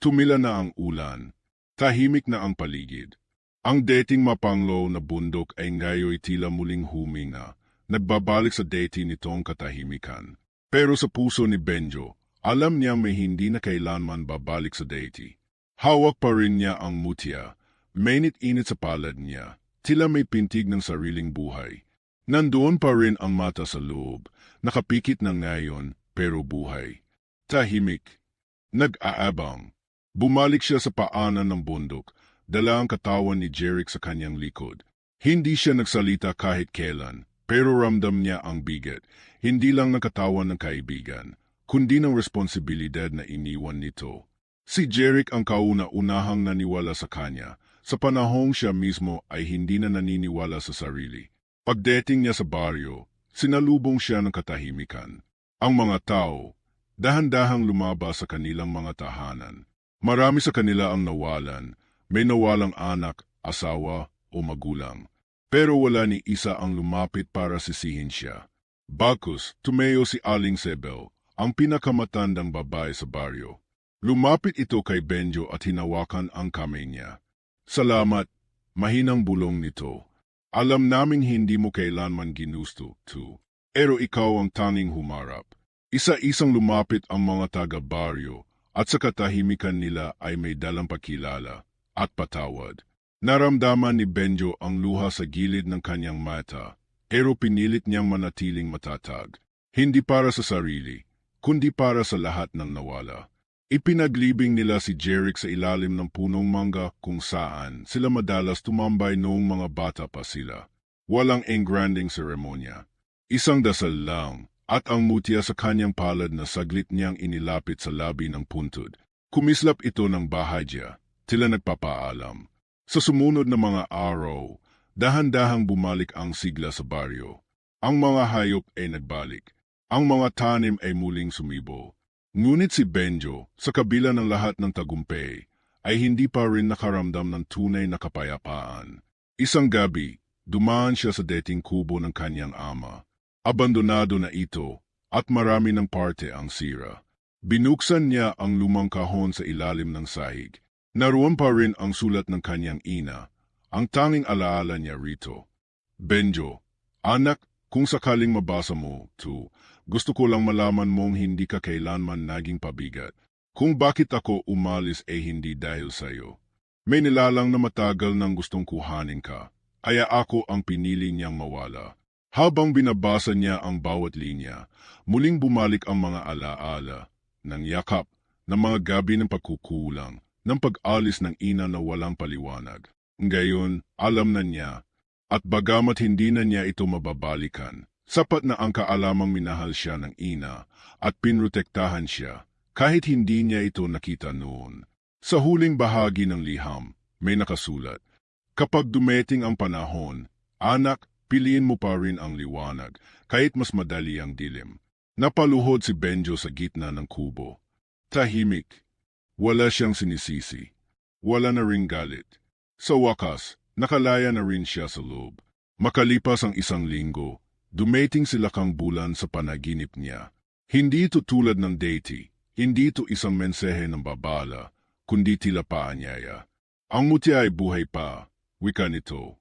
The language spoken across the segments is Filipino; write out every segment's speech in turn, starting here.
Tumila na ang ulan. Tahimik na ang paligid. Ang dating mapanglo na bundok ay ngayoy tila muling huminga, nagbabalik sa dating nitong katahimikan. Pero sa puso ni Benjo, alam niya may hindi na kailanman babalik sa dating. Hawak pa rin niya ang mutya, mainit-init sa palad niya, tila may pintig ng sariling buhay. Nandoon pa rin ang mata sa loob, nakapikit na ngayon, pero buhay. Tahimik. Nag-aabang. Bumalik siya sa paanan ng bundok, dala ang katawan ni Jeric sa kanyang likod. Hindi siya nagsalita kahit kailan, pero ramdam niya ang bigat, hindi lang ng katawan ng kaibigan, kundi ng responsibilidad na iniwan nito. Si Jeric ang kauna-unahang naniwala sa kanya, sa panahong siya mismo ay hindi na naniniwala sa sarili. Pagdating niya sa baryo, sinalubong siya ng katahimikan. Ang mga tao, dahan-dahang lumabas sa kanilang mga tahanan. Marami sa kanila ang nawalan, may nawalang anak, asawa o magulang. Pero wala ni isa ang lumapit para sisihin siya. Bagkus, tumeo si Aling Sebel, ang pinakamatandang babae sa baryo. Lumapit ito kay Benjo at hinawakan ang kamay niya. Salamat, mahinang bulong nito. Alam naming hindi mo kailanman ginusto, pero ikaw ang tanging humarap. Isa-isang lumapit ang mga taga-baryo, at sa katahimikan nila ay may dalang pakilala at patawad. Naramdaman ni Benjo ang luha sa gilid ng kanyang mata, pero pinilit niyang manatiling matatag. Hindi para sa sarili, kundi para sa lahat ng nawala. Ipinaglibing nila si Jeric sa ilalim ng punong mangga kung saan sila madalas tumambay noong mga bata pa sila. Walang engranding seremonya. Isang dasal lang. At ang mutya sa kanyang palad na saglit niyang inilapit sa labi ng puntod. Kumislap ito ng bahadya, tila nagpapaalam. Sa sumunod na mga araw, dahan-dahang bumalik ang sigla sa baryo. Ang mga hayop ay nagbalik. Ang mga tanim ay muling sumibo. Ngunit si Benjo, sa kabila ng lahat ng tagumpay, ay hindi pa rin nakaramdam ng tunay na kapayapaan. Isang gabi, dumaan siya sa dating kubo ng kanyang ama. Abandonado na ito at marami ng parte ang sira. Binuksan niya ang lumang kahon sa ilalim ng sahig. Naroon pa rin ang sulat ng kanyang ina, ang tanging alaala niya rito. Benjo, anak, kung sakaling mabasa mo, gusto ko lang malaman mong hindi ka kailanman naging pabigat. Kung bakit ako umalis ay hindi dahil sa'yo. May nilalang na matagal nang gustong kuhanin ka, kaya ako ang pinili niyang mawala. Habang binabasa niya ang bawat linya, muling bumalik ang mga alaala, ng yakap, ng mga gabi ng pagkukulang, ng pag-alis ng ina na walang paliwanag. Ngayon, alam na niya, at bagamat hindi na niya ito mababalikan, sapat na ang kaalamang minahal siya ng ina at pinrotektahan siya, kahit hindi niya ito nakita noon. Sa huling bahagi ng liham, may nakasulat, kapag dumating ang panahon, anak, piliin mo pa rin ang liwanag, kahit mas madali ang dilim. Napaluhod si Benjo sa gitna ng kubo. Tahimik. Wala siyang sinisisi. Wala na ring galit. Sa wakas, nakalaya na rin siya sa loob. Makalipas ang isang linggo, dumating sila kang bulan sa panaginip niya. Hindi ito tulad ng deity, hindi ito isang mensahe ng babala, kundi tila paanyaya. Ang mutya ay buhay pa, wika nito.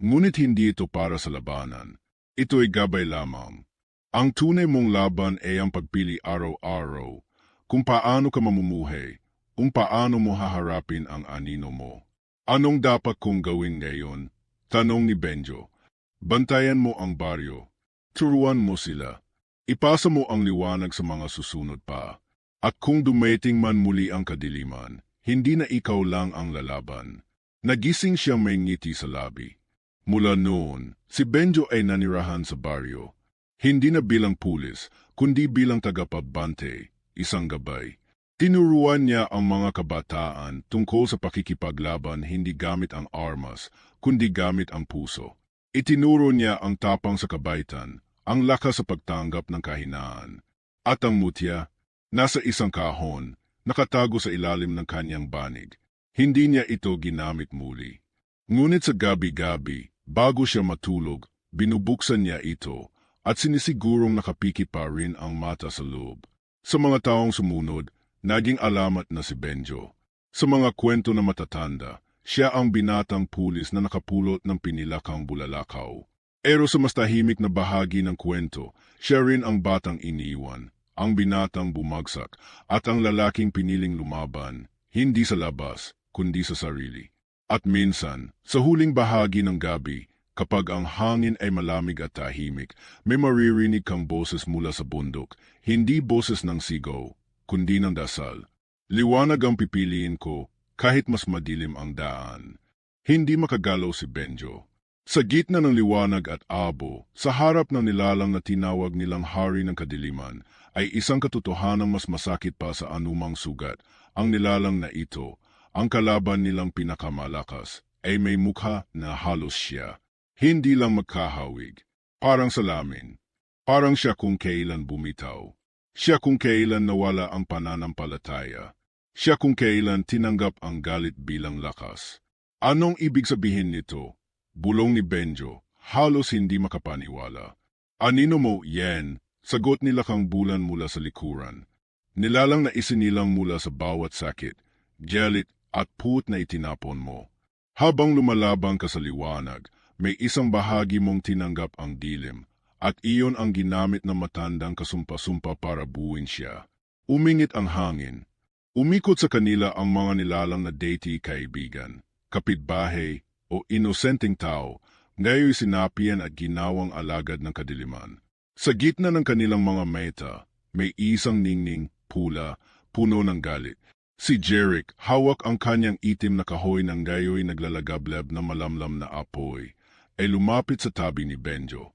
Ngunit hindi ito para sa labanan. Ito ay gabay lamang. Ang tunay mong laban ay ang pagpili araw-araw, kung paano ka mamumuhay, kung paano mo haharapin ang anino mo. Anong dapat kong gawin ngayon? Tanong ni Benjo. Bantayan mo ang baryo. Turuan mo sila. Ipasa mo ang liwanag sa mga susunod pa. At kung dumating man muli ang kadiliman, hindi na ikaw lang ang lalaban. Nagising siyang may ngiti sa labi. Mula noon, si Benjo ay nanirahan sa baryo. Hindi na bilang pulis, kundi bilang tagapagbante, isang gabay. Tinuruan niya ang mga kabataan tungkol sa pakikipaglaban hindi gamit ang armas, kundi gamit ang puso. Itinuro niya ang tapang sa kabaitan, ang lakas sa pagtanggap ng kahinaan. At ang mutya, nasa isang kahon, nakatago sa ilalim ng kanyang banig. Hindi niya ito ginamit muli. Ngunit sa gabi-gabi, bago siya matulog, binubuksan niya ito at sinisigurong nakapikit pa rin ang mata sa loob. Sa mga taong sumunod, naging alamat na si Benjo. Sa mga kwento na matatanda, siya ang binatang pulis na nakapulot ng pinilakang bulalakaw. Pero sa mas tahimik na bahagi ng kwento, siya rin ang batang iniwan, ang binatang bumagsak, at ang lalaking piniling lumaban, hindi sa labas, kundi sa sarili. At minsan, sa huling bahagi ng gabi, kapag ang hangin ay malamig at tahimik, may maririnig kang boses mula sa bundok, hindi boses ng sigaw, kundi ng dasal. Liwanag ang pipiliin ko, kahit mas madilim ang daan. Hindi makagalaw si Benjo. Sa gitna ng liwanag at abo, sa harap ng nilalang na tinawag nilang hari ng kadiliman, ay isang katotohanang mas masakit pa sa anumang sugat. Ang nilalang na ito, ang kalaban nilang pinakamalakas, ay may mukha na halos siya. Hindi lang magkahawig, parang salamin. Parang siya kung kailan bumitaw. Siya kung kailan nawala ang pananampalataya. Siya kung kailan tinanggap ang galit bilang lakas. Anong ibig sabihin nito? Bulong ni Benjo, halos hindi makapaniwala. Anino mo, Yen? Sagot nila kang bulan mula sa likuran. Nilalang na isinilang mula sa bawat sakit, galit at put na itinapon mo. Habang lumalabang ka sa liwanag, may isang bahagi mong tinanggap ang dilim, at iyon ang ginamit ng matandang kasumpa-sumpa para buuin siya. Umingit ang hangin. Umikot sa kanila ang mga nilalang na deity kaibigan, kapitbahay o inosenteng tao, ngayoy sinapian at ginawang alagad ng kadiliman. Sa gitna ng kanilang mga meta, may isang ningning, pula, puno ng galit. Si Jeric, hawak ang kanyang itim na kahoy ng ngayoy naglalagablab na malamlam na apoy, ay lumapit sa tabi ni Benjo.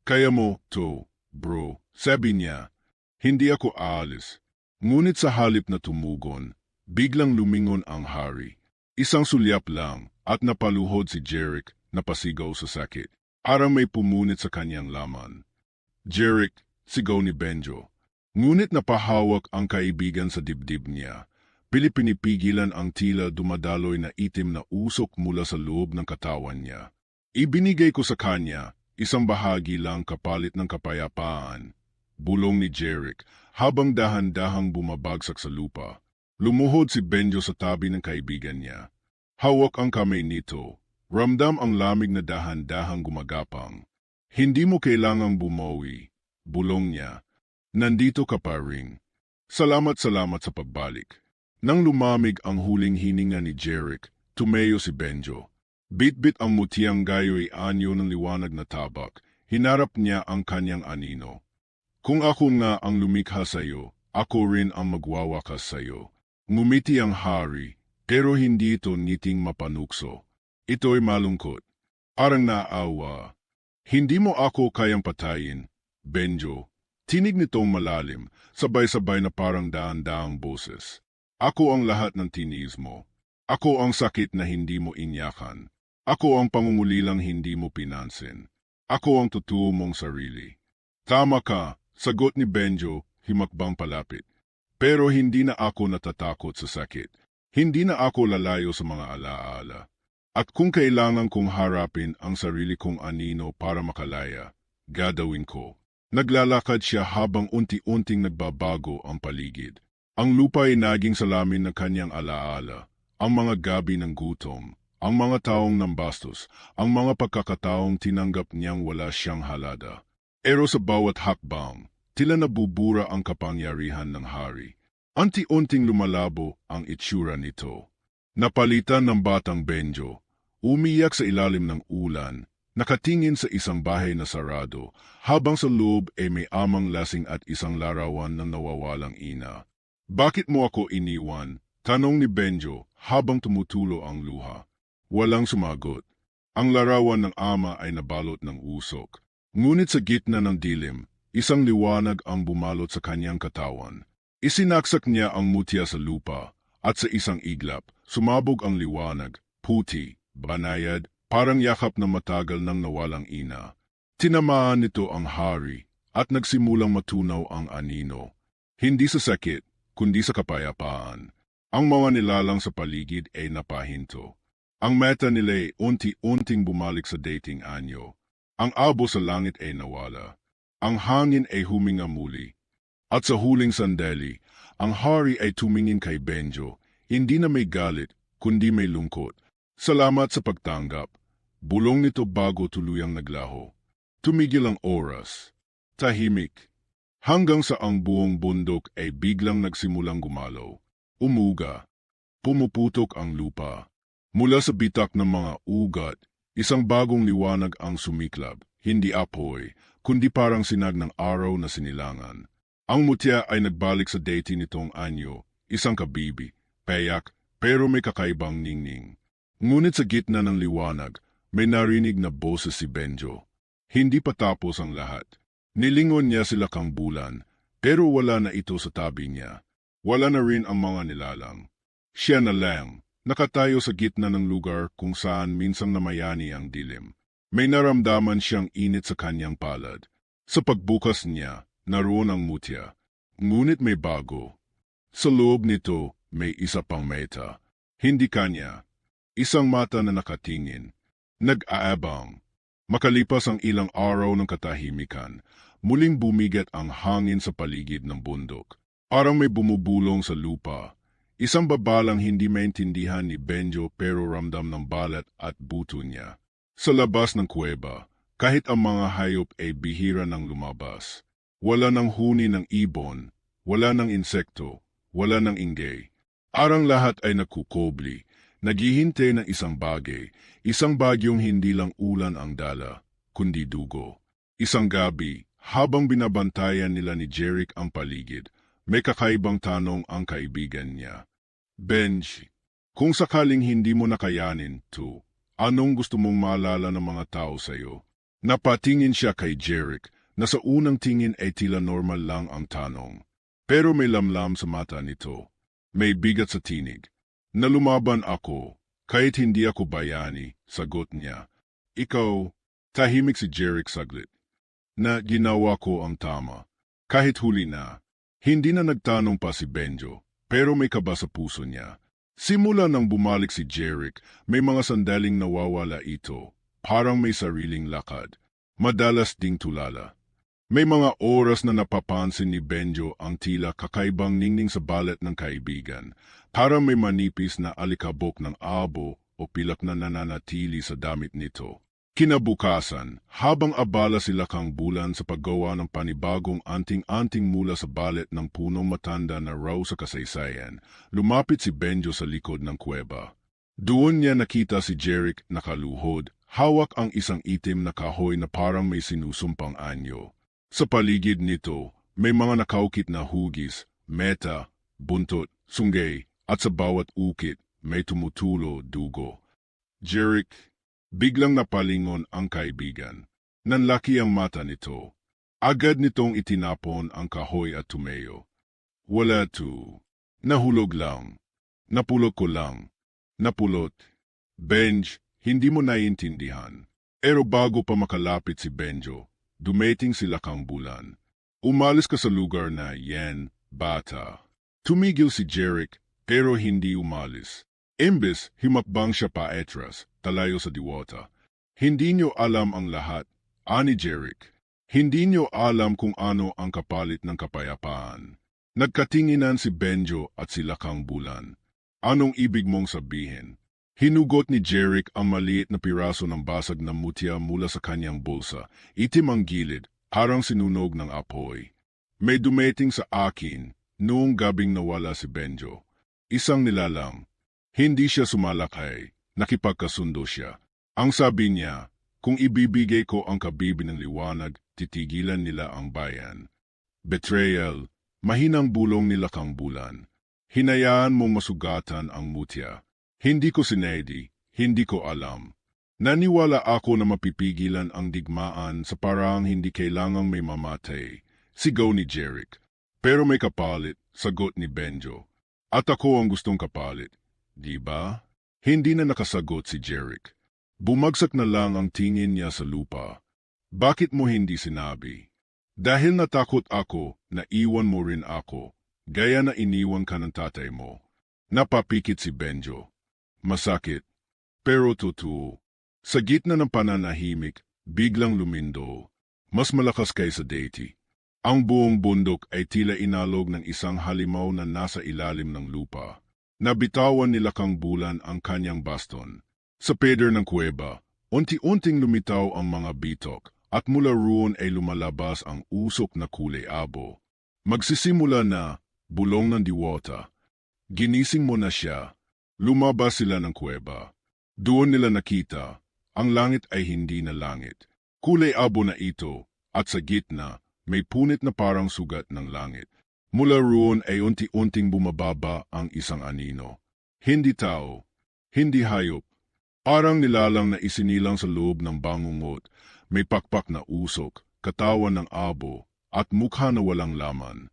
Kaya mo to, bro, sabi niya. Hindi ako aalis. Ngunit sa halip na tumugon, biglang lumingon ang hari. Isang sulyap lang at napaluhod si Jeric na pasigaw sa sakit. Parang may pumunit sa kanyang laman. Jeric, sigaw ni Benjo. Ngunit napahawak ang kaibigan sa dibdib niya. Pinipigilan ang tila dumadaloy na itim na usok mula sa loob ng katawan niya. Ibinigay ko sa kanya isang bahagi lang kapalit ng kapayapaan. Bulong ni Jeric habang dahan-dahang bumabagsak sa lupa. Lumuhod si Benjo sa tabi ng kaibigan niya. Hawak ang kamay nito. Ramdam ang lamig na dahan-dahang gumagapang. Hindi mo kailangang bumawi. Bulong niya. Nandito ka pa ring. Salamat sa pagbalik. Nang lumamig ang huling hininga ni Jeric, tumayo si Benjo. Bit-bit ang mutiang gayo'y anyo ng liwanag na tabak. Hinarap niya ang kanyang anino. Kung ako nga ang lumikha sa iyo, ako rin ang magwawakas sa iyo. Ngumiti ang hari, pero hindi ito ngiting mapanukso. Ito'y malungkot. Parang naawa. Hindi mo ako kayang patayin, Benjo. Tinig nitong malalim, sabay-sabay na parang daan-daang boses. Ako ang lahat ng tiniis mo. Ako ang sakit na hindi mo inyakan. Ako ang pangungulilang hindi mo pinansin. Ako ang totoo mong sarili. Tama ka. Sagot ni Benjo, himakbang palapit. Pero hindi na ako natatakot sa sakit. Hindi na ako lalayo sa mga alaala. At kung kailangan kong harapin ang sarili kong anino para makalaya, gagawin ko. Naglalakad siya habang unti-unting nagbabago ang paligid. Ang lupa ay naging salamin ng kanyang alaala. Ang mga gabi ng gutom, ang mga taong nambastos, ang mga pagkakataong tinanggap niyang wala siyang halada. Pero sa bawat hakbang, tila nabubura ang kapangyarihan ng hari. Unti-unting lumalabo ang itsura nito. Napalitan ng batang Benjo, umiyak sa ilalim ng ulan, nakatingin sa isang bahay na sarado, habang sa loob ay may amang lasing at isang larawan ng nawawalang ina. Bakit mo ako iniwan? Tanong ni Benjo habang tumutulo ang luha. Walang sumagot. Ang larawan ng ama ay nabalot ng usok. Ngunit sa gitna ng dilim, isang liwanag ang bumalot sa kanyang katawan. Isinaksak niya ang mutya sa lupa, at sa isang iglap, sumabog ang liwanag, puti, banayad, parang yakap na matagal ng nawalang ina. Tinamaan nito ang hari, at nagsimulang matunaw ang anino. Hindi sa sakit, kundi sa kapayapaan. Ang mga nilalang sa paligid ay napahinto. Ang meta nila ay unti-unting bumalik sa dating anyo. Ang abo sa langit ay nawala. Ang hangin ay huminga muli. At sa huling sandali, Ang hari ay tumingin kay Benjo, hindi na may galit, kundi may lungkot. Salamat sa pagtanggap. Bulong nito bago tuluyang naglaho. Tumigil ang oras. Tahimik. Hanggang sa ang buong bundok ay biglang nagsimulang gumalaw. Umuga. Pumuputok ang lupa. Mula sa bitak ng mga ugat, isang bagong liwanag ang sumiklab. Hindi apoy, kundi parang sinag ng araw na sinilangan. Ang mutya ay nagbalik sa deity nitong anyo, isang kabibi, payak, pero may kakaibang ningning. Ngunit sa gitna ng liwanag, may narinig na boses si Benjo. Hindi pa tapos ang lahat. Nilingon niya sila kang bulan, pero wala na ito sa tabi niya. Wala na rin ang mga nilalang. Siya na lang, nakatayo sa gitna ng lugar kung saan minsang namayani ang dilim. May naramdaman siyang init sa kanyang palad. Sa pagbukas niya, naroon ang mutya. Ngunit may bago. Sa loob nito, may isa pang meta. Hindi kanya. Isang mata na nakatingin. Nag-aabang. Makalipas ang ilang araw ng katahimikan, muling bumigat ang hangin sa paligid ng bundok. Parang may bumubulong sa lupa. Isang babalang hindi maintindihan ni Benjo pero ramdam ng balat at buto niya. Sa labas ng kuweba, kahit ang mga hayop ay bihira ng lumabas. Wala ng huni ng ibon, wala ng insekto, wala ng inggay. Arang lahat ay nakukobli, naghihintay ng isang bagay, isang bagyong hindi lang ulan ang dala, kundi dugo. Isang gabi, habang binabantayan nila ni Jeric ang paligid, may kakaibang tanong ang kaibigan niya. Benji, kung sakaling hindi mo nakayanin to, anong gusto mong maalala ng mga tao sa iyo? Napatingin siya kay Jeric na sa unang tingin ay tila normal lang ang tanong. Pero may lamlam sa mata nito. May bigat sa tinig. Nalumaban ako, kahit hindi ako bayani, sagot niya. Ikaw, tahimik si Jeric saglit. Na ginawa ko ang tama. Kahit huli na. Hindi na nagtanong pa si Benjo, pero may kaba sa puso niya. Simula nang bumalik si Jeric, may mga sandaling nawawala ito, parang may sariling lakad. Madalas ding tulala. May mga oras na napapansin ni Benjo ang tila kakaibang ningning sa balat ng kaibigan, parang may manipis na alikabok ng abo o pilak na nananatili sa damit nito. Kinabukasan, habang abala sila kang bulan sa paggawa ng panibagong anting-anting mula sa balat ng punong matanda na raw sa kasaysayan, lumapit si Benjo sa likod ng kuweba. Doon niya nakita si Jeric nakaluhod, hawak ang isang itim na kahoy na parang may sinusumpang anyo. Sa paligid nito, may mga nakaukit na hugis, meta, buntot, sunggay, at sa bawat ukit, may tumutulo dugo. Jeric, biglang napalingon ang kaibigan. Nanlaki ang mata nito. Agad nitong itinapon ang kahoy at tumayo. Wala to. Nahulog lang. Napulot ko lang. Napulot. Benj, hindi mo naiintindihan. Pero bago pa makalapit si Benjo, dumating sila kang bulan. Umalis ka sa lugar na yan, bata. Tumigil si Jeric, pero hindi umalis. Imbes, himakbang siya pa atras, talayo sa diwata. Hindi nyo alam ang lahat, ani Jeric. Hindi nyo alam kung ano ang kapalit ng kapayapaan. Nagkatinginan si Benjo at sila kang bulan. Anong ibig mong sabihin? Hinugot ni Jeric ang maliit na piraso ng basag na mutya mula sa kanyang bulsa. Itim ang gilid, parang sinunog ng apoy. May dumating sa akin noong gabing nawala si Benjo. Isang nilalang. Hindi siya sumalakay, nakipagkasundo siya. Ang sabi niya, kung ibibigay ko ang kabibi ng liwanag, titigilan nila ang bayan. Betrayal, mahinang bulong nila kang bulan. Hinayaan mong masugatan ang mutya. Hindi ko sinedi, hindi ko alam. Naniwala ako na mapipigilan ang digmaan sa parang hindi kailangang may mamatay. Sigaw ni Jeric. Pero may kapalit, sagot ni Benjo. At ako ang gustong kapalit. Di ba? Hindi na nakasagot si Jeric. Bumagsak na lang ang tingin niya sa lupa. Bakit mo hindi sinabi? Dahil natakot ako na iwan mo rin ako, gaya na iniwan ka ng tatay mo. Napapikit si Benjo. Masakit, pero totoo. Sa gitna ng pananahimik, biglang lumindo. Mas malakas kaysa deity. Ang buong bundok ay tila inalog ng isang halimaw na nasa ilalim ng lupa. Nabitawan ni Lakang Bulan ang kanyang baston. Sa pader ng kuweba, unti-unting lumitaw ang mga bitok at mula roon ay lumalabas ang usok na kulay abo. Magsisimula na, bulong ng diwata. Ginising mo na siya. Lumabas sila ng kuweba. Doon nila nakita, ang langit ay hindi na langit. Kulay abo na ito, at sa gitna, may punit na parang sugat ng langit. Mula roon ay unti-unting bumababa ang isang anino. Hindi tao, hindi hayop. Parang nilalang na isinilang sa loob ng bangungot, may pakpak na usok, katawan ng abo, at mukha na walang laman.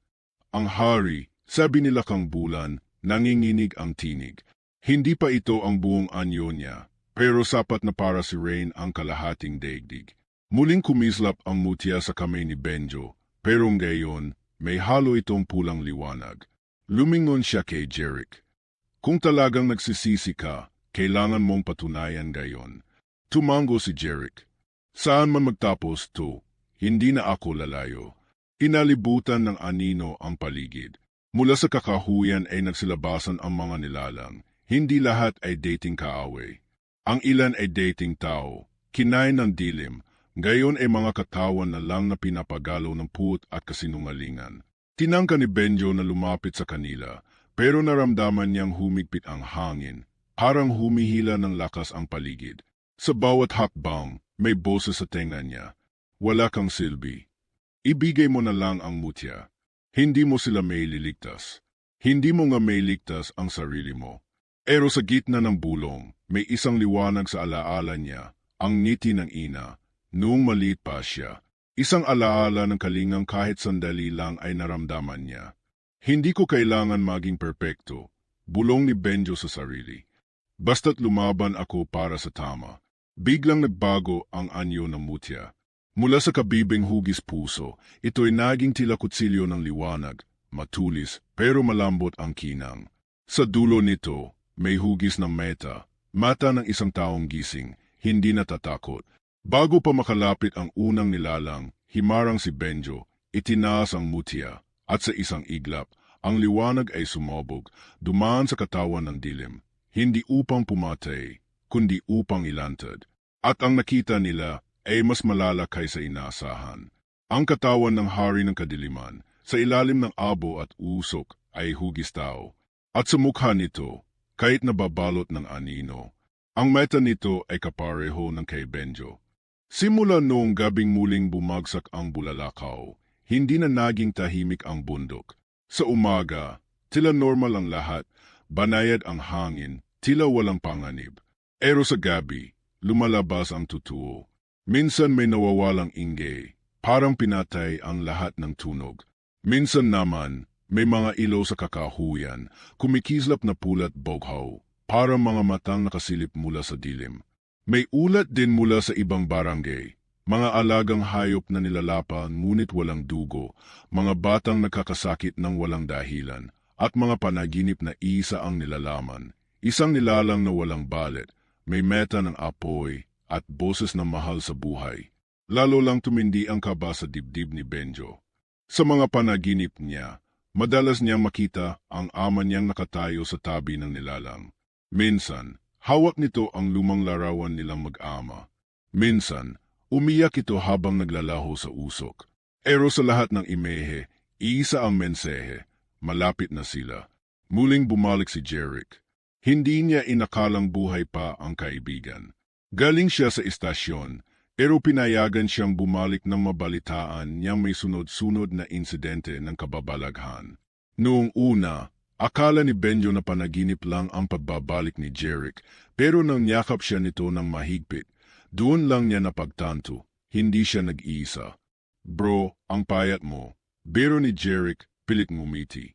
Ang hari, sabi ni Lakang Bulan, nanginginig ang tinig. Hindi pa ito ang buong anyo niya, pero sapat na para si Rain ang kalahating daigdig. Muling kumislap ang mutya sa kamay ni Benjo, pero ngayon, may halo itong pulang liwanag. Lumingon siya kay Jeric. Kung talagang nagsisisi ka, kailangan mong patunayan gayon. Tumango si Jeric. Saan man magtapos to, hindi na ako lalayo. Inalibutan ng anino ang paligid. Mula sa kakahuyan ay nagsilabasan ang mga nilalang. Hindi lahat ay dating kaaway. Ang ilan ay dating tao, kinain ng dilim, gayon ay mga katawan na lang na pinapagalaw ng puot at kasinungalingan. Tinangka ni Benjo na lumapit sa kanila, pero naramdaman niyang humigpit ang hangin, parang humihila ng lakas ang paligid. Sa bawat hakbang, may boses sa tenga niya. Wala kang silbi. Ibigay mo na lang ang mutya. Hindi mo sila may liligtas. Hindi mo nga may ligtas ang sarili mo. Pero sa gitna ng bulong, may isang liwanag sa alaala niya, ang ngiti ng ina, noong maliit pa siya. Isang alaala ng kalingang kahit sandali lang ay naramdaman niya. Hindi ko kailangan maging perpekto, bulong ni Benjo sa sarili. Basta't lumaban ako para sa tama. Biglang nagbago ang anyo ng mutya. Mula sa kabibing hugis puso, ito'y naging tila kutsilyo ng liwanag, matulis pero malambot ang kinang. Sa dulo nito, may hugis ng mata ng isang taong gising, hindi natatakot. Bago pa makalapit ang unang nilalang, himarang si Benjo, itinaas ang mutya, at sa isang iglap, ang liwanag ay sumobog, dumaan sa katawan ng dilim, hindi upang pumatay, kundi upang ilantad. At ang nakita nila ay mas malala kaysa inaasahan. Ang katawan ng hari ng kadiliman, sa ilalim ng abo at usok, ay hugis tao. At sa mukha nito, kahit nababalot ng anino, ang mata nito ay kapareho ng kay Benjo. Simula noong gabing muling bumagsak ang bulalakaw, hindi na naging tahimik ang bundok. Sa umaga, tila normal ang lahat, banayad ang hangin, tila walang panganib. Pero sa gabi, lumalabas ang totoo. Minsan may nawawalang ingay, parang pinatay ang lahat ng tunog. Minsan naman, may mga ilaw sa kakahuyan, kumikislap na pulat boghaw, parang mga matang nakasilip mula sa dilim. May ulat din mula sa ibang barangay, mga alagang hayop na nilalapan ngunit walang dugo, mga batang nagkakasakit ng walang dahilan, at mga panaginip na isa ang nilalaman. Isang nilalang na walang balet, may meta ng apoy, at boses na mahal sa buhay. Lalo lang tumindi ang kaba sa dibdib ni Benjo. Sa mga panaginip niya, madalas niyang makita ang ama niyang nakatayo sa tabi ng nilalang. Minsan, hawak nito ang lumang larawan nilang mag-ama. Minsan, umiyak ito habang naglalaho sa usok. Pero sa lahat ng imehe, iisa ang mensehe, malapit na sila. Muling bumalik si Jeric. Hindi niya inakalang buhay pa ang kaibigan. Galing siya sa istasyon, pero pinayagan siyang bumalik ng mabalitaan niyang may sunod-sunod na insidente ng kababalaghan. Noong una, akala ni Benjo na panaginip lang ang pagbabalik ni Jeric, pero nang yakap siya nito ng mahigpit, doon lang niya napagtanto, hindi siya nag-iisa. Bro, ang payat mo. Biro ni Jeric, pilit ngumiti.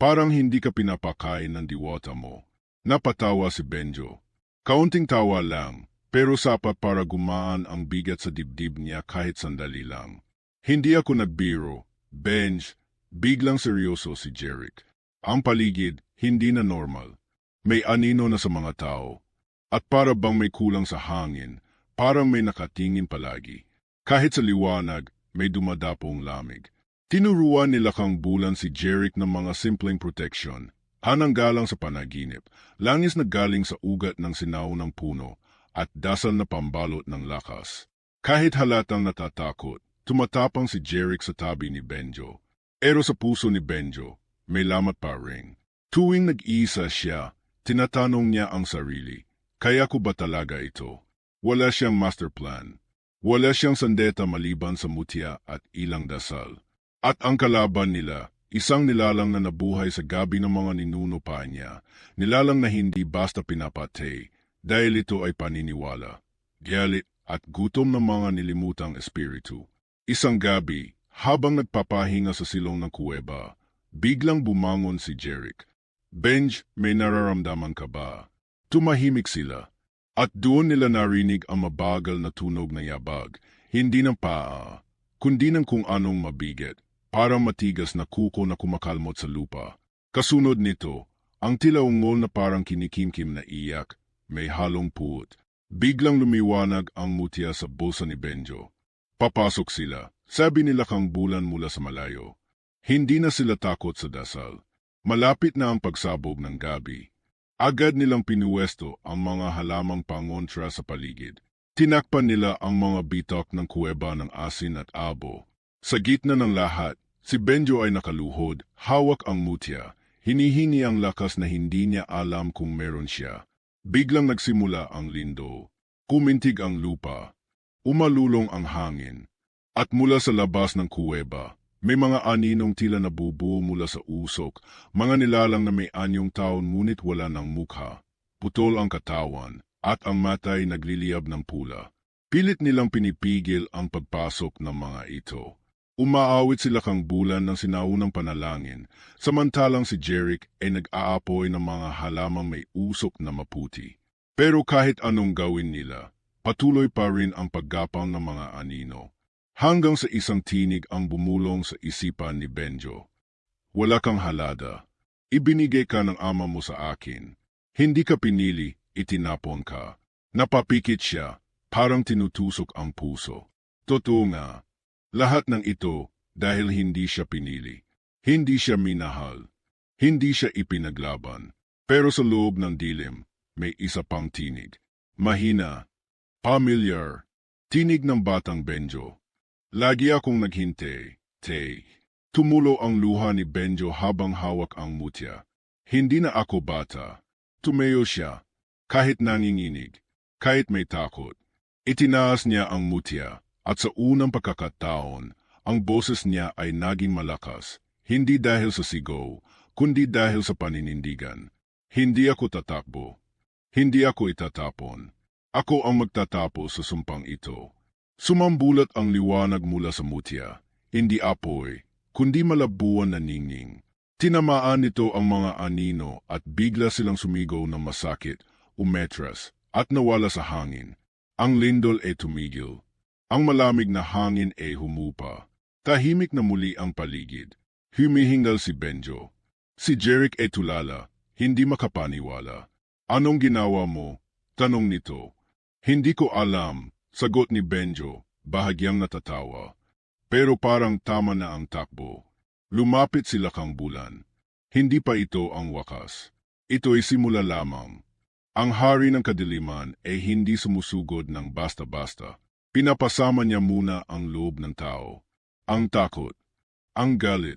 Parang hindi ka pinapakain ng diwata mo. Napatawa si Benjo. Kaunting tawa lang. Pero sapat para gumaan ang bigat sa dibdib niya kahit sandali lang. Hindi ako nagbiro, Benj, biglang seryoso si Jeric. Ang paligid, hindi na normal. May anino na sa mga tao. At para bang may kulang sa hangin, parang may nakatingin palagi. Kahit sa liwanag, may dumadapong lamig. Tinuruan nila kang bulan si Jeric ng mga simpleng proteksyon, hanang galang sa panaginip, langis na galing sa ugat ng sinaunang puno, at dasal na pambalot ng lakas. Kahit halatang natatakot, tumatapang si Jeric sa tabi ni Benjo. Pero sa puso ni Benjo, may lamat pa rin. Tuwing nag-iisa siya, tinatanong niya ang sarili, kaya ko ba talaga ito? Wala siyang master plan. Wala siyang sandeta maliban sa mutya at ilang dasal. At ang kalaban nila, isang nilalang na nabuhay sa gabi ng mga ninuno pa niya, nilalang na hindi basta pinapatay, dahil ito ay paniniwala, galit at gutom ng mga nilimutang espiritu. Isang gabi, habang nagpapahinga sa silong ng kuweba, biglang bumangon si Jeric. Benj, may nararamdaman ka ba? Tumahimik sila. At doon nila narinig ang mabagal na tunog na yabag, hindi ng paa, kundi ng kung anong mabigat. Parang matigas na kuko na kumakalmot sa lupa. Kasunod nito, ang tila ungol na parang kinikimkim na iyak, may halong puot. Biglang lumiwanag ang mutya sa bulsa ni Benjo. Papasok sila, sabi nila kang bulan mula sa malayo. Hindi na sila takot sa dasal. Malapit na ang pagsabog ng gabi. Agad nilang pinuwesto ang mga halamang pangontra sa paligid. Tinakpan nila ang mga bitok ng kuweba ng asin at abo. Sa gitna ng lahat, si Benjo ay nakaluhod, hawak ang mutya, hinihingi ang lakas na hindi niya alam kung meron siya. Biglang nagsimula ang lindo, kumintig ang lupa, umalulong ang hangin, at mula sa labas ng kuweba, may mga aninong tila nabubuo mula sa usok, mga nilalang na may anyong taon ngunit wala ng mukha, putol ang katawan, at ang matay nagliliyab ng pula. Pilit nilang pinipigil ang pagpasok ng mga ito. Umaawit sila kang bulan ng sinaunang panalangin, samantalang si Jeric ay nag-aapoy ng mga halamang may usok na maputi. Pero kahit anong gawin nila, patuloy pa rin ang paggapang ng mga anino. Hanggang sa isang tinig ang bumulong sa isipan ni Benjo. Wala kang halada. Ibinigay ka ng ama mo sa akin. Hindi ka pinili, itinapon ka. Napapikit siya, parang tinutusok ang puso. Totoo nga. Lahat ng ito dahil hindi siya pinili. Hindi siya minahal. Hindi siya ipinaglaban. Pero sa loob ng dilim, may isa pang tinig. Mahina. Familiar. Tinig ng batang Benjo. Lagi akong naghintay. Tumulo ang luha ni Benjo habang hawak ang mutya. Hindi na ako bata. Tumayo siya. Kahit nanginginig. Kahit may takot. Itinaas niya ang mutya. At sa unang pagkakataon, ang boses niya ay naging malakas, hindi dahil sa sigaw, kundi dahil sa paninindigan. Hindi ako tatakbo. Hindi ako itatapon. Ako ang magtatapos sa sumpang ito. Sumambulat ang liwanag mula sa mutya, hindi apoy, kundi malabuan na ningning. Tinamaan nito ang mga anino at bigla silang sumigaw ng masakit, umetras, at nawala sa hangin. Ang lindol ay tumigil. Ang malamig na hangin ay humupa. Tahimik na muli ang paligid. Humihingal si Benjo. Si Jeric ay tulala, hindi makapaniwala. Anong ginawa mo? Tanong nito. Hindi ko alam, sagot ni Benjo, bahagyang natatawa. Pero parang tama na ang takbo. Lumapit sila kang bulan. Hindi pa ito ang wakas. Ito'y simula lamang. Ang hari ng kadiliman ay hindi sumusugod ng basta-basta. Pinapasama niya muna ang loob ng tao, ang takot, ang galit.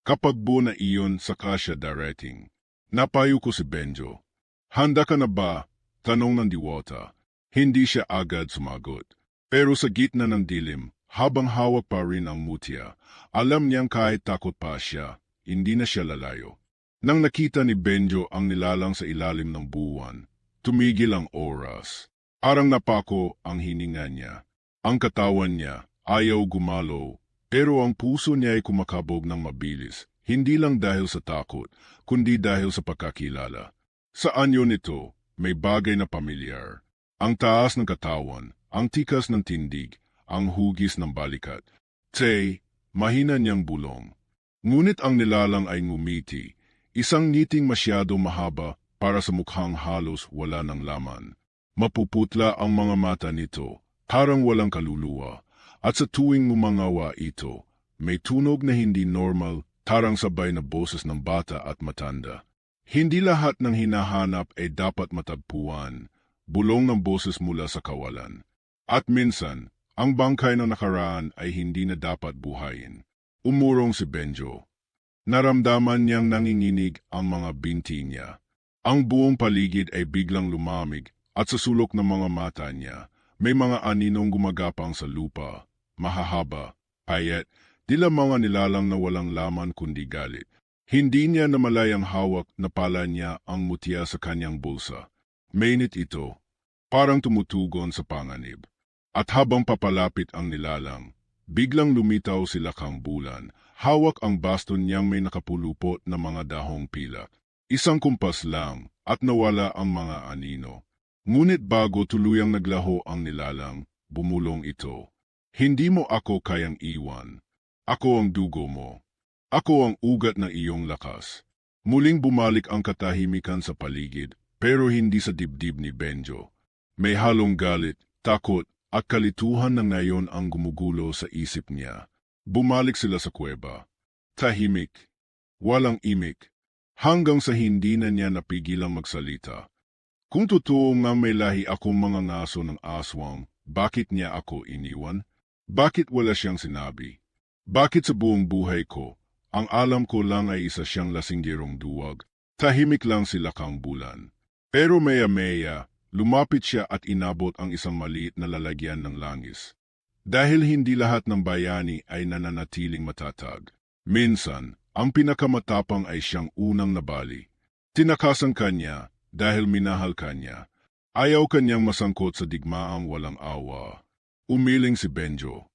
Kapag buo na iyon, saka siya darating. Napayo ko si Benjo. Handa ka na ba? Tanong ng diwata. Hindi siya agad sumagot. Pero sa gitna ng dilim, habang hawak pa rin ang mutya, alam niyang kahit takot pa siya, hindi na siya lalayo. Nang nakita ni Benjo ang nilalang sa ilalim ng buwan, tumigil ang oras. Arang napako ang hininga niya. Ang katawan niya ayaw gumalaw, pero ang puso niya ay kumakabog ng mabilis, hindi lang dahil sa takot, kundi dahil sa pagkakilala. Sa anyo nito, may bagay na pamilyar. Ang taas ng katawan, ang tikas ng tindig, ang hugis ng balikat. Mahina niyang bulong. Ngunit ang nilalang ay ngumiti, isang ngiting masyado mahaba para sa mukhang halos wala ng laman. Mapuputla ang mga mata nito, parang walang kaluluwa, at sa tuwing mumangawa ito, may tunog na hindi normal, tarang sabay na boses ng bata at matanda. Hindi lahat ng hinahanap ay dapat matagpuan, bulong ng boses mula sa kawalan. At minsan, ang bangkay ng nakaraan ay hindi na dapat buhayin. Umurong si Benjo. Naramdaman niyang nanginginig ang mga binti niya. Ang buong paligid ay biglang lumamig at sa sulok ng mga mata niya, may mga aninong gumagapang sa lupa, mahahaba, payat, tila mga nilalang na walang laman kundi galit. Hindi niya namalayang hawak na pala niya ang mutya sa kanyang bulsa. Mainit ito, parang tumutugon sa panganib. At habang papalapit ang nilalang, biglang lumitaw si Lakang Bulan. Hawak ang baston niyang may nakapulupot na mga dahong pilak. Isang kumpas lang at nawala ang mga anino. Ngunit bago tuluyang naglaho ang nilalang, bumulong ito. Hindi mo ako kayang iwan. Ako ang dugo mo. Ako ang ugat ng iyong lakas. Muling bumalik ang katahimikan sa paligid, pero hindi sa dibdib ni Benjo. May halong galit, takot, at kalituhan na ngayon ang gumugulo sa isip niya. Bumalik sila sa kuweba. Tahimik. Walang imik. Hanggang sa hindi na niya napigilang magsalita. Kung totoo nga may lahi akong mga ngaso ng aswang, bakit niya ako iniwan? Bakit wala siyang sinabi? Bakit sa buong buhay ko, ang alam ko lang ay isa siyang lasinggirong duwag? Tahimik lang si Lakang Bulan. Pero maya-maya, lumapit siya at inabot ang isang maliit na lalagyan ng langis. Dahil hindi lahat ng bayani ay nananatiling matatag. Minsan, ang pinakamatapang ay siyang unang nabali. Tinakasan kanya dahil minahal kanya. Ayaw kanyang masangkot sa digmaang walang awa. Umiling si Benjo.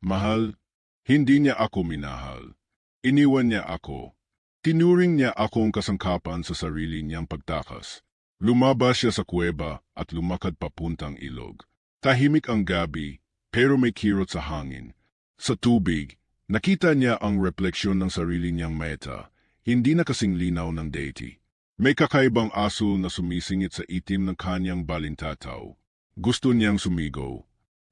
Mahal, hindi niya ako minahal. Iniwan niya ako. Tinuring niya akong kasangkapan sa sarili niyang pagtakas. Lumabas siya sa kuweba at lumakad papuntang ilog. Tahimik ang gabi, pero may kirot sa hangin. Sa tubig, nakita niya ang refleksyon ng sarili niyang meta, hindi na kasing linaw ng deity. May kakaibang asul na sumisingit sa itim ng kanyang balintataw. Gusto niyang sumigaw.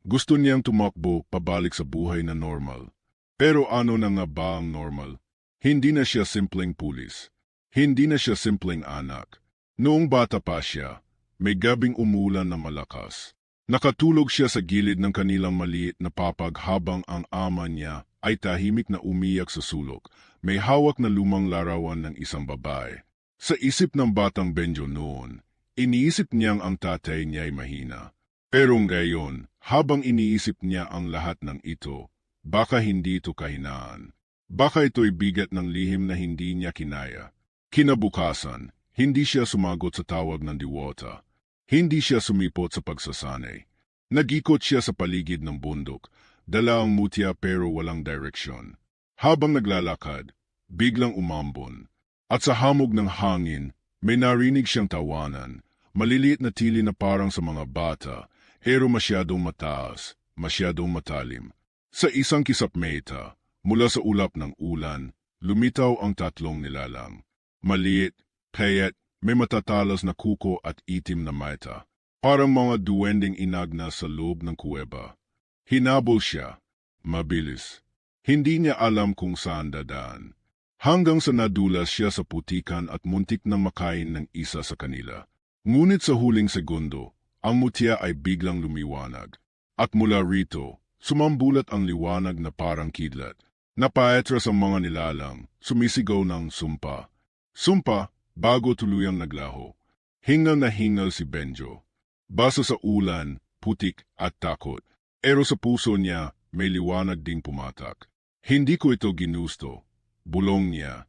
Gusto niyang tumakbo pabalik sa buhay na normal. Pero ano na nga ba ang normal? Hindi na siya simpleng pulis. Hindi na siya simpleng anak. Noong bata pa siya, may gabing umulan na malakas. Nakatulog siya sa gilid ng kanilang maliit na papag habang ang ama niya ay tahimik na umiyak sa sulok. May hawak na lumang larawan ng isang babae. Sa isip ng batang Benjo noon, iniisip niyang ang tatay niya ay mahina. Pero ngayon, habang iniisip niya ang lahat ng ito, baka hindi ito kahinaan. Baka ito'y bigat ng lihim na hindi niya kinaya. Kinabukasan, hindi siya sumagot sa tawag ng diwata. Hindi siya sumipot sa pagsasanay. Nag-ikot siya sa paligid ng bundok, dala ang mutya pero walang direksyon. Habang naglalakad, biglang umambon. At sa hamog ng hangin, may narinig siyang tawanan, maliliit na tili na parang sa mga bata, pero masyadong mataas, masyadong matalim. Sa isang kisapmeta, mula sa ulap ng ulan, lumitaw ang tatlong nilalang. Maliit, payat, may matatalas na kuko at itim na mata. Parang mga duwending inagna sa loob ng kuweba. Hinabol siya. Mabilis. Hindi niya alam kung saan dadaan. Hanggang sa nadulas siya sa putikan at muntik nang makain ng isa sa kanila. Ngunit sa huling segundo, ang mutya ay biglang lumiwanag. At mula rito, sumambulat ang liwanag na parang kidlat. Napaetras ang mga nilalang, sumisigaw ng sumpa. Sumpa, bago tuluyang naglaho. Hingal na hingal si Benjo. Basa sa ulan, putik at takot. Pero sa puso niya, may liwanag ding pumatak. Hindi ko ito ginusto. Bulong niya.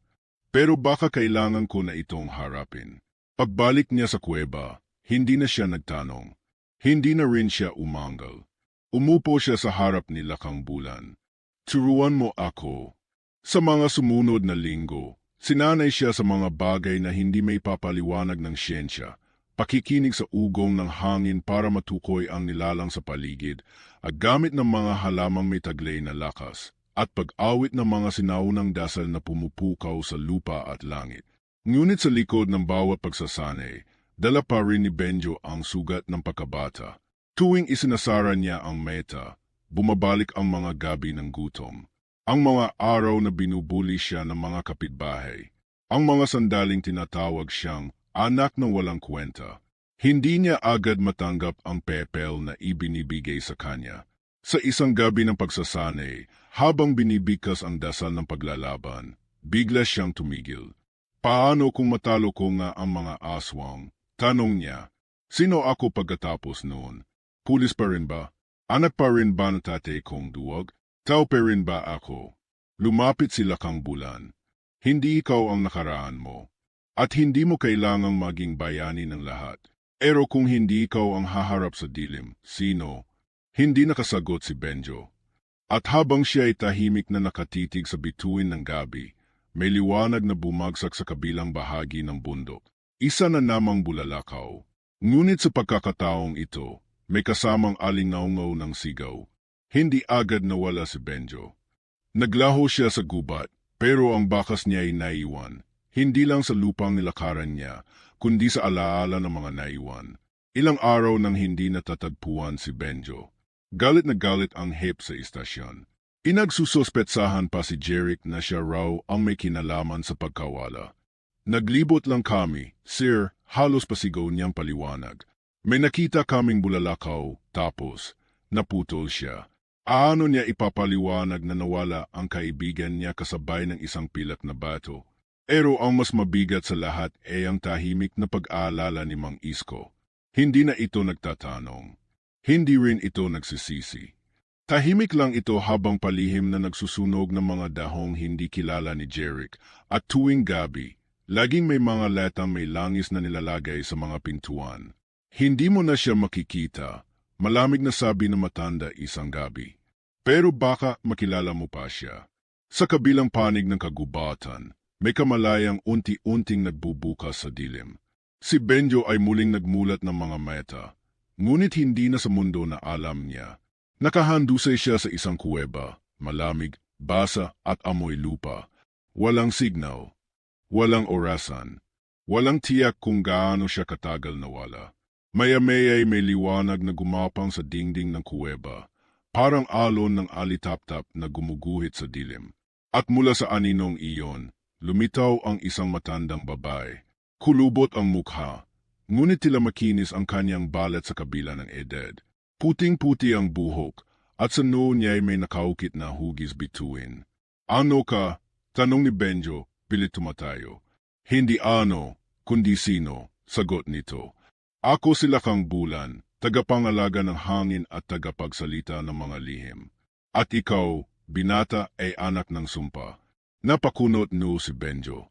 Pero baka kailangan ko na itong harapin. Pagbalik niya sa kuweba, hindi na siya nagtanong. Hindi na rin siya umanggal. Umupo siya sa harap ni Lakang Bulan. Turuan mo ako. Sa mga sumunod na linggo, sinanay siya sa mga bagay na hindi may papaliwanag ng siyensya, pakikinig sa ugong ng hangin para matukoy ang nilalang sa paligid, at gamit ng mga halamang may taglay na lakas, at pag-awit ng mga sinaunang dasal na pumupukaw sa lupa at langit. Ngunit sa likod ng bawat pagsasanay, dala pa rin ni Benjo ang sugat ng pagkabata. Tuwing isinasara niya ang meta, bumabalik ang mga gabi ng gutom. Ang mga araw na binubuli siya ng mga kapitbahay. Ang mga sandaling tinatawag siyang anak na walang kwenta. Hindi niya agad matanggap ang pepel na ibinibigay sa kanya. Sa isang gabi ng pagsasanay, habang binibigkas ang dasal ng paglalaban, bigla siyang tumigil. Paano kung matalo ko nga ang mga aswang? Tanong niya. Sino ako pagkatapos noon? Pulis pa rin ba? Anak pa rin ba ng tatay kong duwag? Tao pa rin ba ako? Lumapit sila kang bulan. Hindi ikaw ang nakaraan mo. At hindi mo kailangang maging bayani ng lahat. Pero kung hindi ikaw ang haharap sa dilim, sino? Hindi nakasagot si Benjo. At habang siya ay tahimik na nakatitig sa bituin ng gabi, may liwanag na bumagsak sa kabilang bahagi ng bundok. Isa na namang bulalakaw. Ngunit sa pagkakataong ito, may kasamang alingaungaw ng sigaw. Hindi agad nawala si Benjo. Naglaho siya sa gubat, pero ang bakas niya ay naiwan. Hindi lang sa lupang nilakaran niya, kundi sa alaala ng mga naiwan. Ilang araw nang hindi natatagpuan si Benjo. Galit na galit ang hip sa istasyon. Inagsususpetsahan pa si Jeric na siya raw ang may kinalaman sa pagkawala. Naglibot lang kami, sir, halos pasigaw niyang paliwanag. May nakita kaming bulalakaw, tapos naputol siya. Aano niya ipapaliwanag na nawala ang kaibigan niya kasabay ng isang pilak na bato? Pero ang mas mabigat sa lahat ay ang tahimik na pag-aalala ni Mang Isko. Hindi na ito nagtatanong. Hindi rin ito nagsisisi. Tahimik lang ito habang palihim na nagsusunog ng mga dahong hindi kilala ni Jeric. At tuwing gabi, laging may mga letang may langis na nilalagay sa mga pintuan. Hindi mo na siya makikita. Malamig na sabi ng matanda isang gabi. Pero baka makilala mo pa siya. Sa kabilang panig ng kagubatan, may kamalayang unti-unting nagbubukas sa dilim. Si Benjo ay muling nagmulat ng mga meta, ngunit hindi na sa mundo na alam niya. Nakahandusay siya sa isang kuweba, malamig, basa at amoy lupa. Walang signal, walang orasan, walang tiyak kung gaano siya katagal nawala. Maya-maya ay may liwanag na gumapang sa dingding ng kuweba, parang alon ng alitaptap na gumuguhit sa dilim. At mula sa aninong iyon, lumitaw ang isang matandang babae. Kulubot ang mukha, ngunit tila makinis ang kanyang balat sa kabila ng edad. Puting-puti ang buhok, at sa noo niya ay may nakaukit na hugis bituin. Ano ka? Tanong ni Benjo, pilit tumatayo. Hindi ano, kundi sino, sagot nito. Ako sila kang bulan, tagapangalaga ng hangin at tagapagsalita ng mga lihim. At ikaw, binata, ay anak ng sumpa. Napakunot no si Benjo.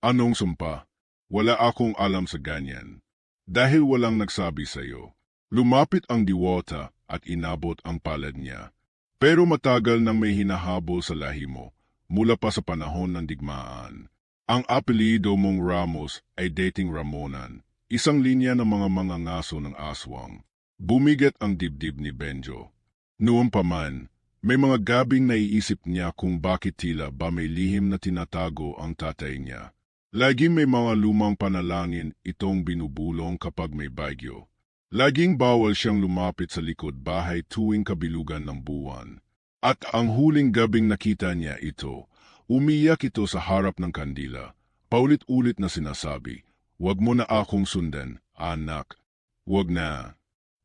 Anong sumpa? Wala akong alam sa ganyan. Dahil walang nagsabi sa iyo. Lumapit ang diwata at inabot ang palad niya. Pero matagal nang may hinahabol sa lahi mo, mula pa sa panahon ng digmaan. Ang apelyido mong Ramos ay dating Ramonan, isang linya ng mga mangangaso ng aswang. Bumigat ang dibdib ni Benjo. Noon pa man, may mga gabing naiisip niya kung bakit tila ba may lihim na tinatago ang tatay niya. Laging may mga lumang panalangin itong binubulong kapag may bagyo. Laging bawal siyang lumapit sa likod bahay tuwing kabilugan ng buwan. At ang huling gabing nakita niya ito, umiyak ito sa harap ng kandila. Paulit-ulit na sinasabi, "Wag mo na akong sundan, anak. Wag na.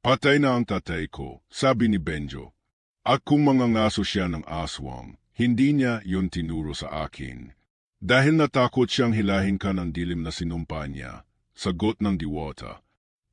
Patay na ang tatay ko," sabi ni Benjo. At kung mangangaso siya ng aswang, hindi niya yon tinuro sa akin. Dahil natakot siyang hilahin ka ng dilim na sinumpa niya, sagot ng diwata.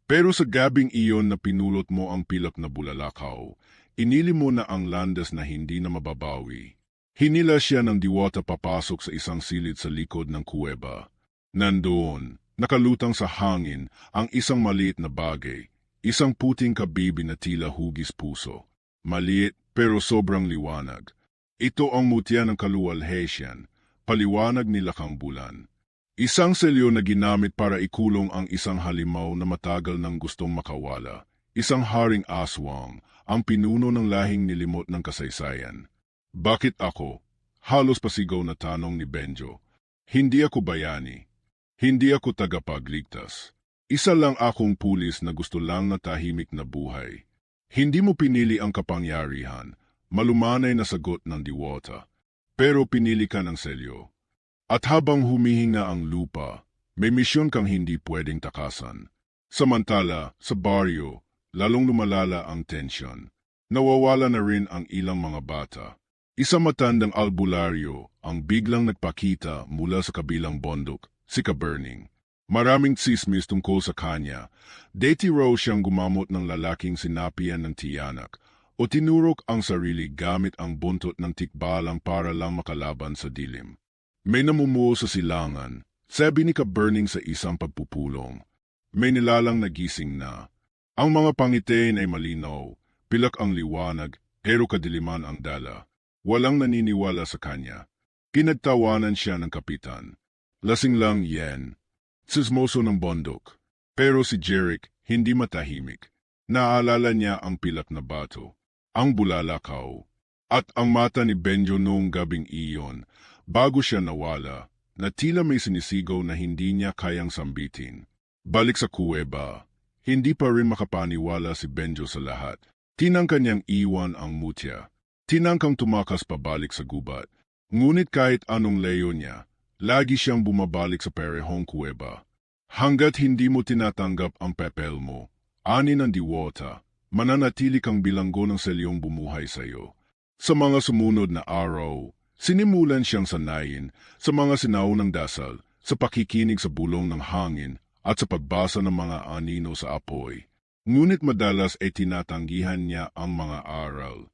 Pero sa gabing iyon na pinulot mo ang pilak na bulalakaw, inili mo na ang landas na hindi na mababawi. Hinila siya ng diwata papasok sa isang silid sa likod ng kuweba. Nandoon, nakalutang sa hangin, ang isang maliit na bagay, isang puting kabibi na tila hugis puso. Maliit pero sobrang liwanag. Ito ang mutya ng kaluwalhatian, paliwanag ni Lakang Bulan. Isang selyo na ginamit para ikulong ang isang halimaw na matagal nang gustong makawala. Isang haring aswang, ang pinuno ng lahing nilimot ng kasaysayan. Bakit ako? Halos pasigaw na tanong ni Benjo. Hindi ako bayani. Hindi ako tagapagligtas. Isa lang akong pulis na gusto lang na tahimik na buhay. Hindi mo pinili ang kapangyarihan, malumanay na sagot ng diwata. pero pinili ka ng selyo. At habang humihinga ang lupa, may misyon kang hindi pwedeng takasan. Samantala, sa baryo, lalong lumalala ang tensyon. Nawawala na rin ang ilang mga bata. Isang matandang albularyo ang biglang nagpakita mula sa kabilang bundok, si Kaburning. Maraming tsismis tungkol sa kanya. Dati raw siyang gumamot ng lalaking sinapian ng tiyanak o tinurok ang sarili gamit ang buntot ng tikbalang para lang makalaban sa dilim. May namumuo sa silangan, sabi ni Kaburning sa isang pagpupulong. May nilalang nagising na. Ang mga pangitain ay malinaw, pilak ang liwanag, pero kadiliman ang dala. Walang naniniwala sa kanya. Pinagtawanan siya ng kapitan. Lasing lang yan. Sismoso ng bundok. Pero si Jeric hindi matahimik. Naalala niya ang pilak na bato, ang bulalakaw, at ang mata ni Benjo noong gabing iyon, bago siya nawala, na tila may sinisigaw na hindi niya kayang sambitin. Balik sa kuweba, hindi pa rin makapaniwala si Benjo sa lahat. Tinangka niyang iwan ang mutya. Tinangkang tumakas pabalik sa gubat. Ngunit kahit anong leyo niya, lagi siyang bumabalik sa perehong kuweba. Hanggat hindi mo tinatanggap ang pepel mo, ani ng diwata, mananatili kang bilanggo ng selyong bumuhay sa iyo. Sa mga sumunod na araw, sinimulan siyang sanayin sa mga sinaunang dasal, sa pakikinig sa bulong ng hangin at sa pagbasa ng mga anino sa apoy. Ngunit madalas ay tinatanggihan niya ang mga aral.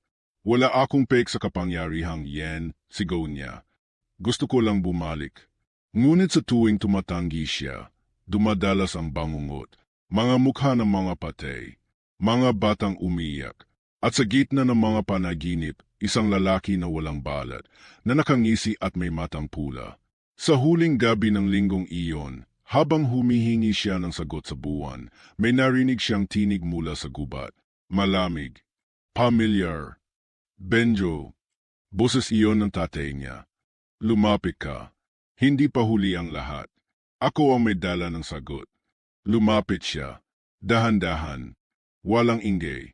Wala akong pek sa kapangyarihang yen, sigaw niya. Gusto ko lang bumalik. Ngunit sa tuwing tumatanggi siya, dumadalas ang bangungot, mga mukha ng mga patay, mga batang umiyak, at sa gitna ng mga panaginip, isang lalaki na walang balat, na nakangisi at may matang pula. Sa huling gabi ng linggong iyon, habang humihingi siya ng sagot sa buwan, may narinig siyang tinig mula sa gubat. Malamig, familiar. Benjo, boses iyon ng tatay niya. Lumapit ka. Hindi pa huli ang lahat. Ako ang may dala ng sagot. Lumapit siya. Dahan-dahan. Walang ingay.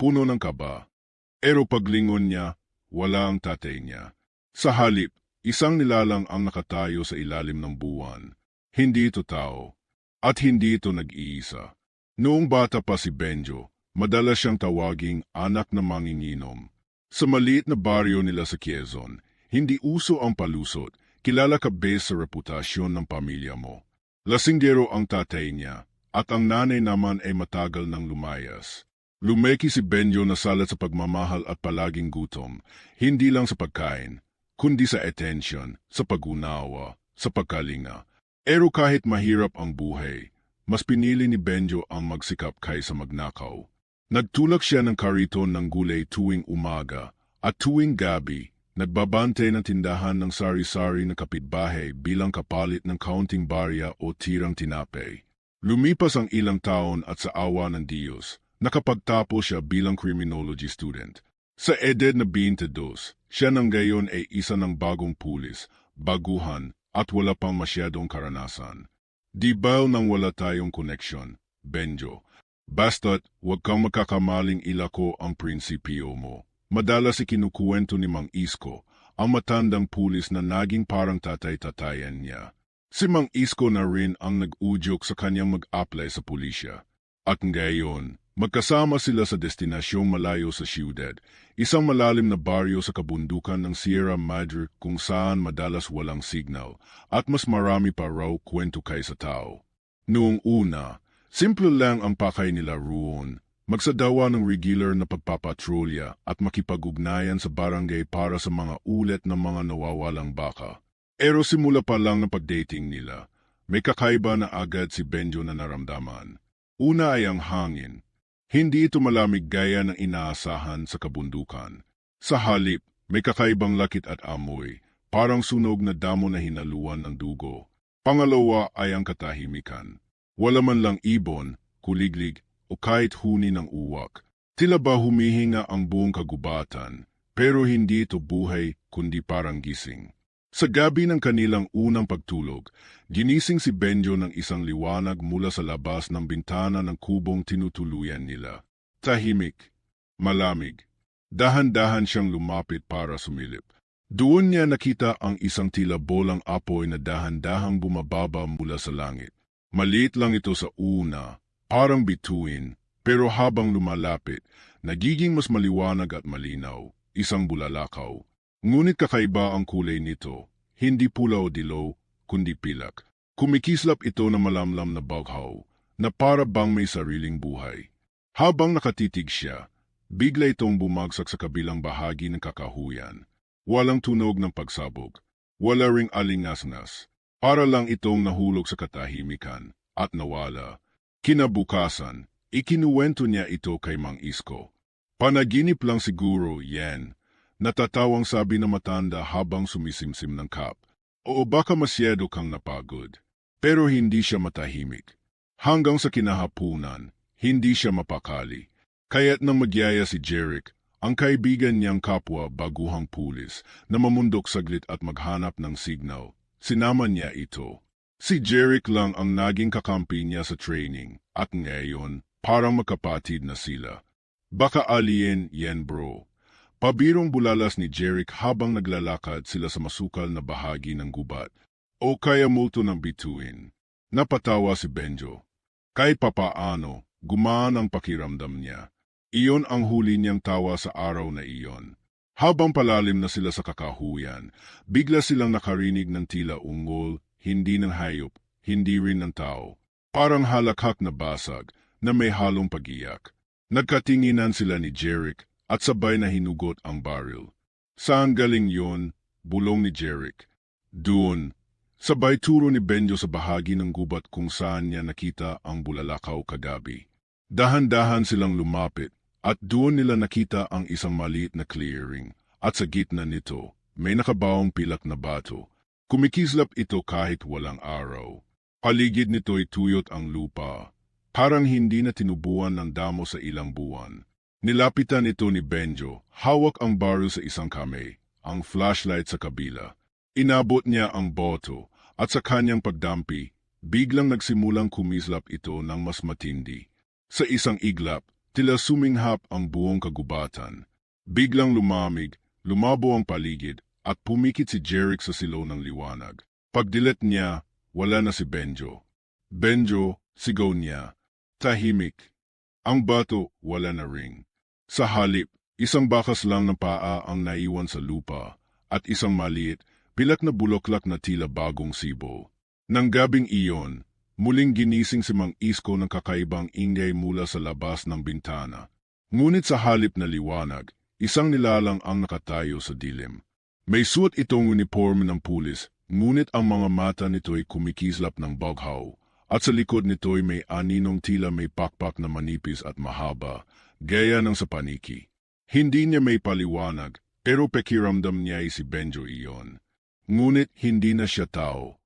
Puno ng kaba. Pero paglingon niya, wala ang tatay niya. Sa halip, isang nilalang ang nakatayo sa ilalim ng buwan. Hindi ito tao. At hindi ito nag-iisa. Noong bata pa si Benjo, madalas siyang tawaging anak na manginginom. Sa maliit na baryo nila sa Quezon, hindi uso ang palusot, kilala ka base sa reputasyon ng pamilya mo. Lasinggero ang tatay niya, at ang nanay naman ay matagal nang lumayas. Lumeki si Benjo na salat sa pagmamahal at palaging gutom, hindi lang sa pagkain, kundi sa attention, sa pag-unawa, sa pagkalinga. Pero kahit mahirap ang buhay, mas pinili ni Benjo ang magsikap kaysa magnakaw. Nagtulak siya ng kariton ng gulay tuwing umaga at tuwing gabi, nagbabantay ng tindahan ng sari-sari na kapitbahay bilang kapalit ng kaunting barya o tirang tinapay. Lumipas ang ilang taon at sa awa ng Diyos, nakapagtapos siya bilang criminology student. Sa edad na 22, siya nang gayon ay isa ng bagong pulis, baguhan at wala pang masyadong karanasan. Di ba nang wala tayong koneksyon, Benjo? Basta't huwag kang makakamaling ilako ang prinsipyo mo. Madalas ikinukuwento ni Mang Isko, ang matandang pulis na naging parang tatay-tatayan niya. Si Mang Isko na rin ang nag-udyok sa kanyang mag-apply sa pulisya. At ngayon, magkasama sila sa destinasyong malayo sa siyudad, isang malalim na baryo sa kabundukan ng Sierra Madre kung saan madalas walang signal at mas marami pa raw kwento kaysa tao. Noong una, simple lang ang pakay nila roon, magsadawa ng regular na pagpapatrolya at makipag-ugnayan sa barangay para sa mga ulat ng mga nawawalang baka. Pero simula pa lang ng pag-dating nila, may kakaiba na agad si Benjo na naramdaman. Una ay ang hangin. Hindi ito malamig gaya ng inaasahan sa kabundukan. Sa halip, may kakaibang lakit at amoy, parang sunog na damo na hinaluan ng dugo. Pangalawa ay ang katahimikan. Wala man lang ibon, kuliglig, o kahit huni ng uwak. Tila ba humihinga ang buong kagubatan, pero hindi ito buhay kundi parang gising. Sa gabi ng kanilang unang pagtulog, ginising si Benjo ng isang liwanag mula sa labas ng bintana ng kubong tinutuluyan nila. Tahimik, malamig. Dahan-dahan siyang lumapit para sumilip. Doon niya nakita ang isang tila bolang apoy na dahan-dahang bumababa mula sa langit. Maliit lang ito sa una, parang bituin, pero habang lumalapit, nagiging mas maliwanag at malinaw, isang bulalakaw. Ngunit kakaiba ang kulay nito, hindi pula o dilaw, kundi pilak. Kumikislap ito na malamlam na baghaw, na para bang may sariling buhay. Habang nakatitig siya, bigla itong bumagsak sa kabilang bahagi ng kakahuyan. Walang tunog ng pagsabog, wala ring alingasngas. Para lang itong nahulog sa katahimikan at nawala. Kinabukasan, ikinuwento niya ito kay Mang Isko. Panaginip lang siguro, yan. Natatawang sabi na matanda habang sumisimsim ng kap. Oo, baka masyado kang napagod. Pero hindi siya matahimik. Hanggang sa kinahapunan, hindi siya mapakali. Kaya't nang magyaya si Jeric, ang kaibigan niyang kapwa baguhang pulis na mamundok saglit at maghanap ng signal, sinama niya ito. Si Jeric lang ang naging kakampi niya sa training at ngayon parang magkapatid na sila. Baka alien yan bro. Pabirong bulalas ni Jeric habang naglalakad sila sa masukal na bahagi ng gubat o kaya multo ng bituin. Napatawa si Benjo. Kahit papaano, gumaan ang pakiramdam niya. Iyon ang huli niyang tawa sa araw na iyon. Habang palalim na sila sa kakahuyan, bigla silang nakarinig ng tila ungol, hindi ng hayop, hindi rin ng tao. Parang halakhak na basag na may halong pag-iyak. Nagkatinginan sila ni Jeric at sabay na hinugot ang baril. Saan galing yon? Bulong ni Jeric. Doon. Sabay turo ni Benjo sa bahagi ng gubat kung saan niya nakita ang bulalakaw kagabi. Dahan-dahan silang lumapit. At doon nila nakita ang isang maliit na clearing, at sa gitna nito, may nakabawang pilak na bato. Kumikislap ito kahit walang araw. Paligid nito'y tuyot ang lupa, parang hindi na tinubuan ng damo sa ilang buwan. Nilapitan ito ni Benjo, hawak ang baril sa isang kamay, ang flashlight sa kabila. Inabot niya ang boto, at sa kanyang pagdampi, biglang nagsimulang kumislap ito ng mas matindi. Sa isang iglap, tila suminghap ang buong kagubatan. Biglang lumamig, lumabo ang paligid, at pumikit si Jeric sa silaw ng liwanag. Pagdilat niya, wala na si Benjo. Benjo, sigaw niya. Tahimik. Ang bato, wala na ring. Sa halip, isang bakas lang ng paa ang naiwan sa lupa, at isang maliit, pilak na bulaklak na tila bagong sibo. Nang gabing iyon, muling ginising si Mang Isko ng kakaibang ingay mula sa labas ng bintana. Ngunit sa halip na liwanag, isang nilalang ang nakatayo sa dilim. May suot itong uniforme ng pulis, ngunit ang mga mata nito'y kumikislap ng baghaw, at sa likod nito'y may aninong tila may pakpak na manipis at mahaba, gaya ng sa paniki. Hindi niya may paliwanag, pero pakiramdam niya ay si Benjo iyon. Ngunit hindi na siya tao.